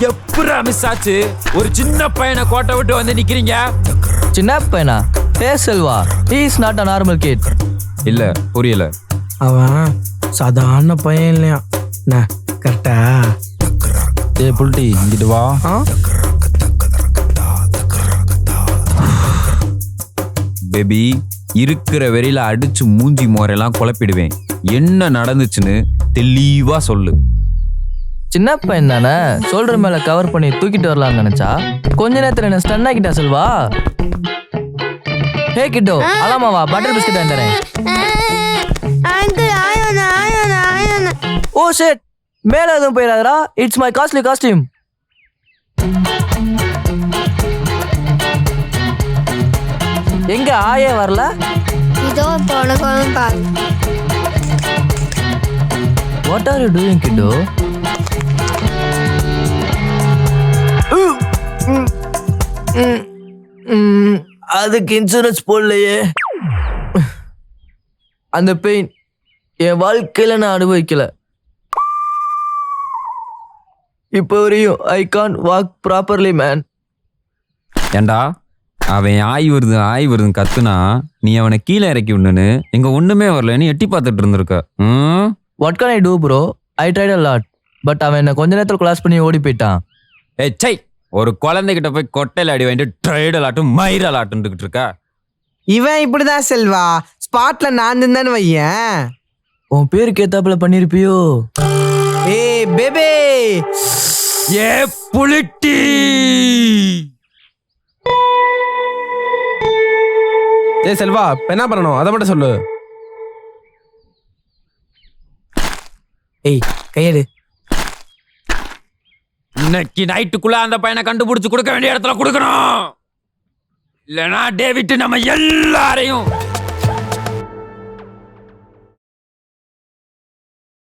எப்படா மிஸ் ஆச்சு? ஒரு சின்ன பையனை கோட்டை விட்டு வந்து நிக்கிறீங்க. சின்ன பையனா? ஹே Selva, he is not a normal kid. இல்ல புரியல. அவன் சாதாரண பையன் இல்லையா? கரெக்டா? ஏய் புல்டி இங்கிட்டு வா. பேபி, இருக்கிற வெறியில அடிச்சு மூஞ்சி மோரெல்லாம் குழப்பிடுவேன். என்ன நடந்துச்சுன்னு தெளிவா சொல்லு. சின்ன பையன் தானே, சொல்ற மேல கவர் பண்ணி தூக்கிட்டு வரலாம்னு நினைச்சா கொஞ்ச நேரத்துல என்ன ஸ்டன் ஆகிட்டா செல்வா. ஹே கிட்டோ, அலாமாவா பட்டர் பிஸ்கட் வாங்கி தரேன். ஓ ஷிட், மேல எதுவும் போயிடாதடா. It's my costly costume. எங்க ஆயே வரல? இதோ போன பாரு. வாட் ஆர் யூ டூயிங் கிட்டோ? அதுக்கு இன்சூரன்ஸ் போடலையே. அந்த பெயின் என் வாழ்க்கையில நான் அனுபவிக்கல. இப்போ வரையும் I can't walk properly man. ஏண்டா அவன் ஆய் வருதுன்னு கத்துனா நீ அவனை கீழே இறக்கி விடணுன்னு எங்க ஒண்ணுமே வரலன்னு எட்டி பார்த்துட்டு இருந்திருக்க. What can I do bro? I tried a lot, but அவன் என்ன கொஞ்ச நேரத்தில் கிளாஸ் பண்ணி ஓடி போயிட்டான். சை, ஒரு குழந்தைகிட்ட போய் கொட்டையில அடி வாங்கிட்டு ட்ரைடலாட்டும் மயிரலாட்டும் இருக்கா. இவன் இப்படிதான் செல்வா. ஸ்பாட்ல நான் இருந்தான்னு வையேன். உன் பேருக்கு ஏத்தாப்புல பண்ணிருப்பியோ? ஏ பேபே, ஏ புலிட்டி. ஏ செல்வா, இப்ப என்ன பண்ணணும் அதை மட்டும் சொல்லு. ஏய் கையெடு. இன்னைக்கு நைட்டுக்குள்ள அந்த பையனை கண்டுபிடிச்சு கொடுக்க வேண்டிய இடத்துல கொடுக்கணும். இல்லைன்னா டேவிட் நம்ம எல்லாரையும்